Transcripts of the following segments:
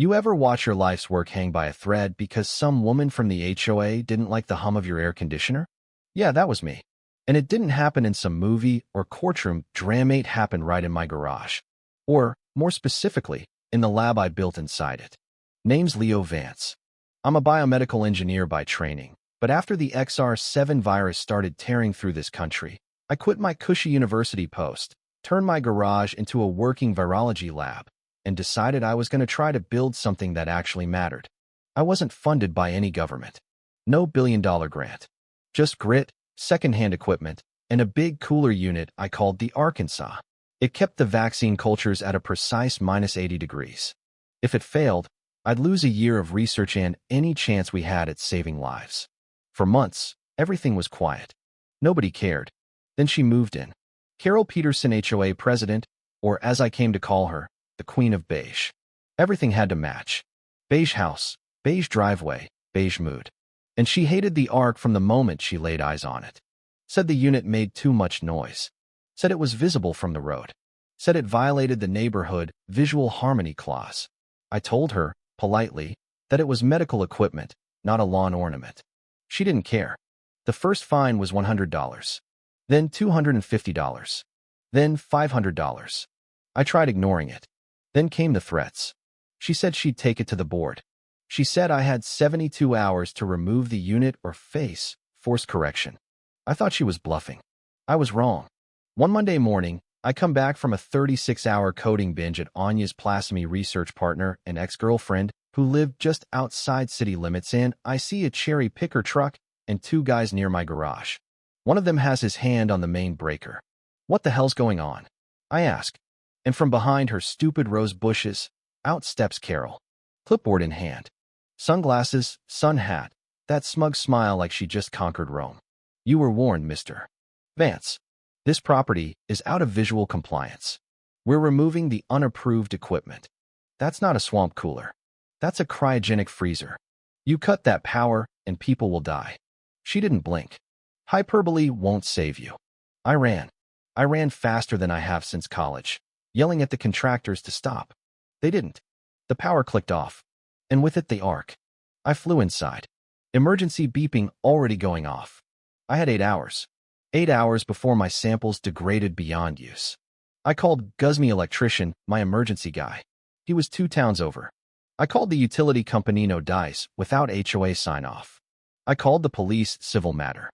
You ever watch your life's work hang by a thread because some woman from the HOA didn't like the hum of your air conditioner? Yeah, that was me. And it didn't happen in some movie or courtroom drama. It happened right in my garage. Or, more specifically, in the lab I built inside it. Name's Leo Vance. I'm a biomedical engineer by training, but after the XR7 virus started tearing through this country, I quit my cushy university post, turned my garage into a working virology lab, and decided I was going to try to build something that actually mattered. I wasn't funded by any government. No billion-dollar grant. Just grit, secondhand equipment, and a big cooler unit I called the Arkansas. It kept the vaccine cultures at a precise -80 degrees. If it failed, I'd lose a year of research and any chance we had at saving lives. For months, everything was quiet. Nobody cared. Then she moved in. Carol Peterson, HOA president, or as I came to call her, the Queen of Beige. Everything had to match. Beige house, beige driveway, beige mood. And she hated the Ark from the moment she laid eyes on it. Said the unit made too much noise. Said it was visible from the road. Said it violated the neighborhood visual harmony clause. I told her, politely, that it was medical equipment, not a lawn ornament. She didn't care. The first fine was $100. Then $250. Then $500. I tried ignoring it. Then came the threats. She said she'd take it to the board. She said I had 72 hours to remove the unit or face forced correction. I thought she was bluffing. I was wrong. One Monday morning, I come back from a 36-hour coding binge at Anya's Plasmy research partner and ex-girlfriend, who lived just outside city limits, and I see a cherry picker truck and two guys near my garage. One of them has his hand on the main breaker. What the hell's going on? I ask. And from behind her stupid rose bushes, out steps Carol, clipboard in hand. Sunglasses, sun hat, that smug smile like she just conquered Rome. You were warned, Mr. Vance. This property is out of visual compliance. We're removing the unapproved equipment. That's not a swamp cooler. That's a cryogenic freezer. You cut that power and people will die. She didn't blink. Hyperbole won't save you. I ran. I ran faster than I have since college, yelling at the contractors to stop. They didn't. The power clicked off. And with it the Ark. I flew inside. Emergency beeping already going off. I had 8 hours. 8 hours before my samples degraded beyond use. I called Guzmy Electrician, my emergency guy. He was 2 towns over. I called the utility company No Dice without HOA sign-off. I called the police civil matter.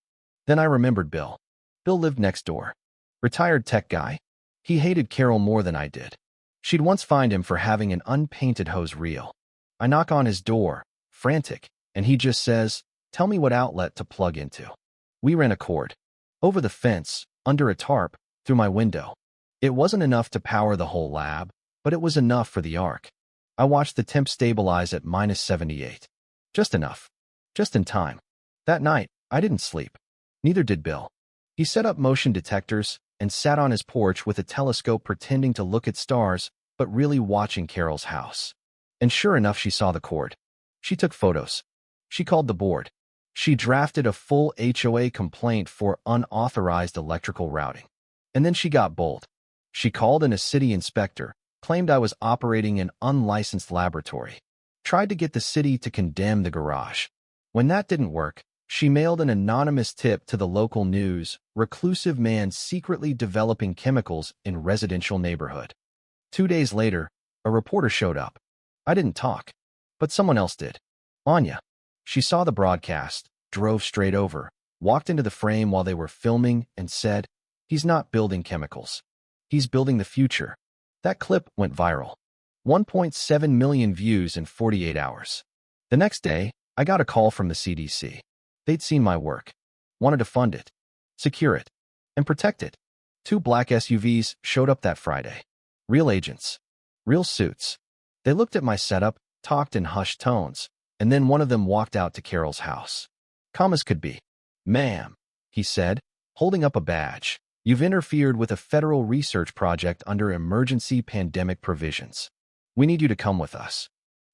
Then I remembered Bill. Bill lived next door. Retired tech guy. He hated Carol more than I did. She'd once fined him for having an unpainted hose reel. I knock on his door, frantic, and he just says, "Tell me what outlet to plug into." We ran a cord. Over the fence, under a tarp, through my window. It wasn't enough to power the whole lab, but it was enough for the Ark. I watched the temp stabilize at -78. Just enough. Just in time. That night, I didn't sleep. Neither did Bill. He set up motion detectors and sat on his porch with a telescope pretending to look at stars, but really watching Carol's house. And sure enough, she saw the cord. She took photos. She called the board. She drafted a full HOA complaint for unauthorized electrical routing. And then she got bold. She called in a city inspector, claimed I was operating an unlicensed laboratory, tried to get the city to condemn the garage. When that didn't work, she mailed an anonymous tip to the local news, reclusive man secretly developing chemicals in residential neighborhood. 2 days later, a reporter showed up. I didn't talk, but someone else did. Anya. She saw the broadcast, drove straight over, walked into the frame while they were filming, and said, "He's not building chemicals. He's building the future." That clip went viral. 1.7 million views in 48 hours. The next day, I got a call from the CDC. They'd seen my work, wanted to fund it, secure it, and protect it. 2 black SUVs showed up that Friday. Real agents. Real suits. They looked at my setup, talked in hushed tones, and then one of them walked out to Carol's house. Calm as could be. "Ma'am," he said, holding up a badge, "you've interfered with a federal research project under emergency pandemic provisions. We need you to come with us."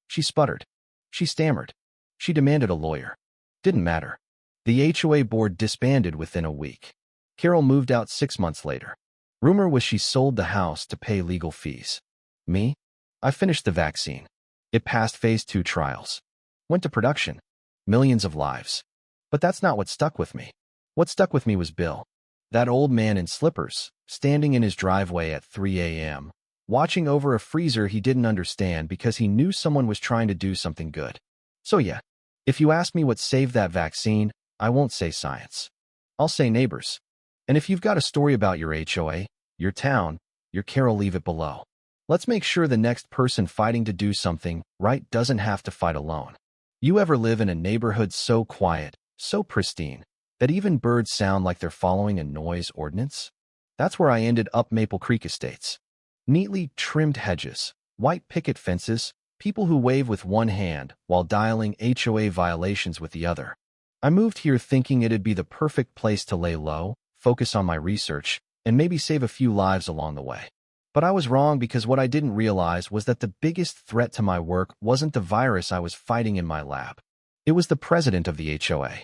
She sputtered. She stammered. She demanded a lawyer. Didn't matter. The HOA board disbanded within a week. Carol moved out 6 months later. Rumor was she sold the house to pay legal fees. Me? I finished the vaccine. It passed phase 2 trials. Went to production. Millions of lives. But that's not what stuck with me. What stuck with me was Bill. That old man in slippers, standing in his driveway at 3 a.m., watching over a freezer he didn't understand because he knew someone was trying to do something good. So yeah, if you ask me what saved that vaccine, I won't say science. I'll say neighbors. And if you've got a story about your HOA, your town, your Carol, leave it below. Let's make sure the next person fighting to do something right doesn't have to fight alone. You ever live in a neighborhood so quiet, so pristine, that even birds sound like they're following a noise ordinance? That's where I ended up. Maple Creek Estates. Neatly trimmed hedges, white picket fences, people who wave with one hand while dialing HOA violations with the other. I moved here thinking it'd be the perfect place to lay low, focus on my research, and maybe save a few lives along the way. But I was wrong, because what I didn't realize was that the biggest threat to my work wasn't the virus I was fighting in my lab. It was the president of the HOA.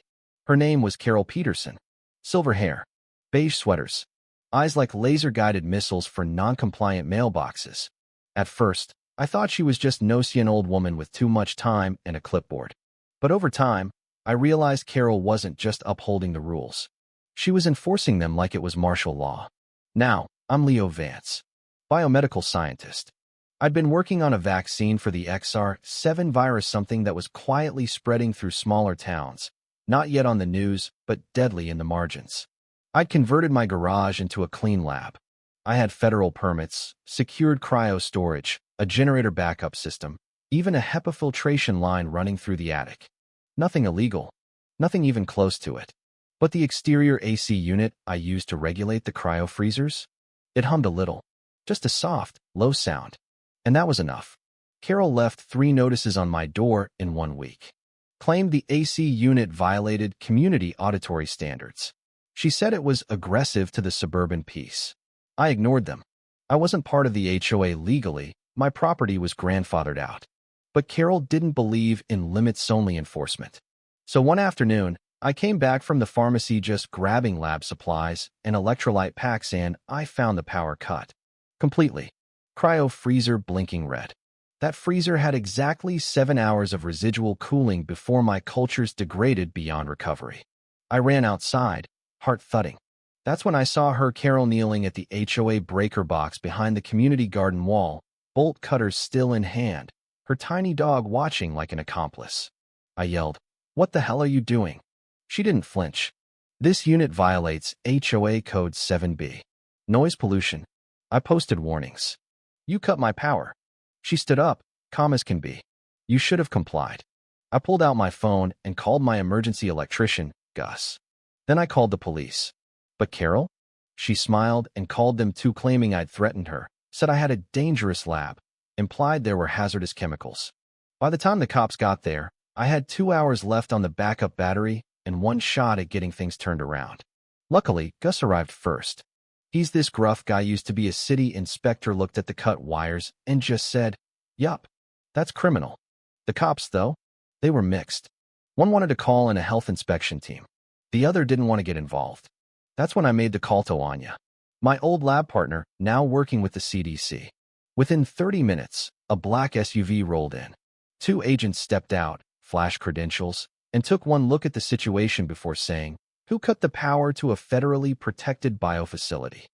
Her name was Carol Peterson. Silver hair, beige sweaters, eyes like laser-guided missiles for non-compliant mailboxes. At first, I thought she was just an old woman with too much time and a clipboard. But over time, I realized Carol wasn't just upholding the rules. She was enforcing them like it was martial law. Now, I'm Leo Vance, biomedical scientist. I'd been working on a vaccine for the XR7 virus, something that was quietly spreading through smaller towns, not yet on the news, but deadly in the margins. I'd converted my garage into a clean lab. I had federal permits, secured cryo storage, a generator backup system, even a HEPA filtration line running through the attic. Nothing illegal, nothing even close to it. But the exterior AC unit I used to regulate the cryo freezers, it hummed a little, just a soft, low sound. And that was enough. Carol left 3 notices on my door in 1 week. Claimed the AC unit violated community auditory standards. She said it was aggressive to the suburban peace. I ignored them. I wasn't part of the HOA legally, my property was grandfathered out. But Carol didn't believe in limits-only enforcement. So one afternoon, I came back from the pharmacy just grabbing lab supplies and electrolyte packs, and I found the power cut. Completely. Cryo freezer blinking red. That freezer had exactly 7 hours of residual cooling before my cultures degraded beyond recovery. I ran outside, heart thudding. That's when I saw her, Carol, kneeling at the HOA breaker box behind the community garden wall, bolt cutters still in hand, her tiny dog watching like an accomplice. I yelled, "What the hell are you doing?" She didn't flinch. "This unit violates HOA Code 7B. Noise pollution." I posted warnings. "You cut my power." She stood up, calm as can be. "You should have complied." I pulled out my phone and called my emergency electrician, Gus. Then I called the police. "But Carol?" She smiled and called them too, claiming I'd threatened her, said I had a dangerous lab, implied there were hazardous chemicals. By the time the cops got there, I had 2 hours left on the backup battery and 1 shot at getting things turned around. Luckily, Gus arrived first. He's this gruff guy, used to be a city inspector, looked at the cut wires and just said, "Yup, that's criminal." The cops, though, they were mixed. One wanted to call in a health inspection team. The other didn't want to get involved. That's when I made the call to Anya, my old lab partner, now working with the CDC. Within 30 minutes, a black SUV rolled in. 2 agents stepped out, flashed credentials, and took one look at the situation before saying, "Who cut the power to a federally protected biofacility?"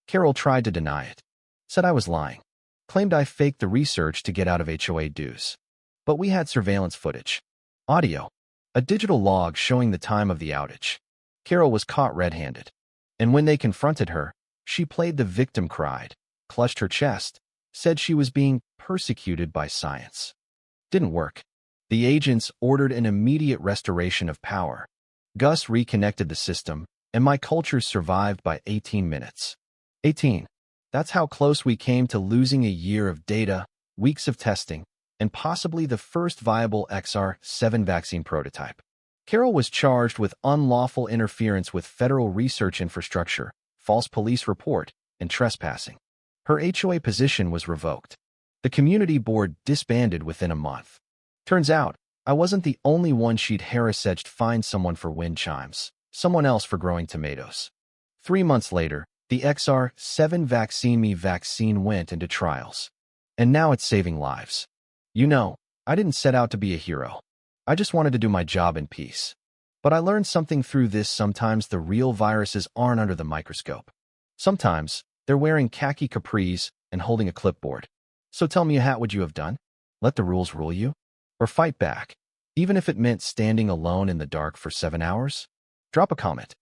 Carol tried to deny it, said I was lying, claimed I faked the research to get out of HOA dues. But we had surveillance footage, audio, a digital log showing the time of the outage. Carol was caught red-handed, and when they confronted her, she played the victim, cried, clutched her chest, said she was being persecuted by science. Didn't work. The agents ordered an immediate restoration of power. Gus reconnected the system, and my cultures survived by 18 minutes. 18. That's how close we came to losing a year of data, weeks of testing, and possibly the first viable XR7 vaccine prototype. Carol was charged with unlawful interference with federal research infrastructure, false police report, and trespassing. Her HOA position was revoked. The community board disbanded within a month. Turns out, I wasn't the only one. She'd harassed find someone for wind chimes, someone else for growing tomatoes. 3 months later, the XR7 vaccine went into trials. And now it's saving lives. You know, I didn't set out to be a hero. I just wanted to do my job in peace. But I learned something through this. Sometimes the real viruses aren't under the microscope. Sometimes they're wearing khaki capris and holding a clipboard. So tell me, what would you have done? Let the rules rule you? Or fight back, even if it meant standing alone in the dark for 7 hours? Drop a comment.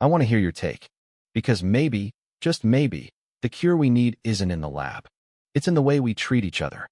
I want to hear your take. Because maybe, just maybe, the cure we need isn't in the lab. It's in the way we treat each other.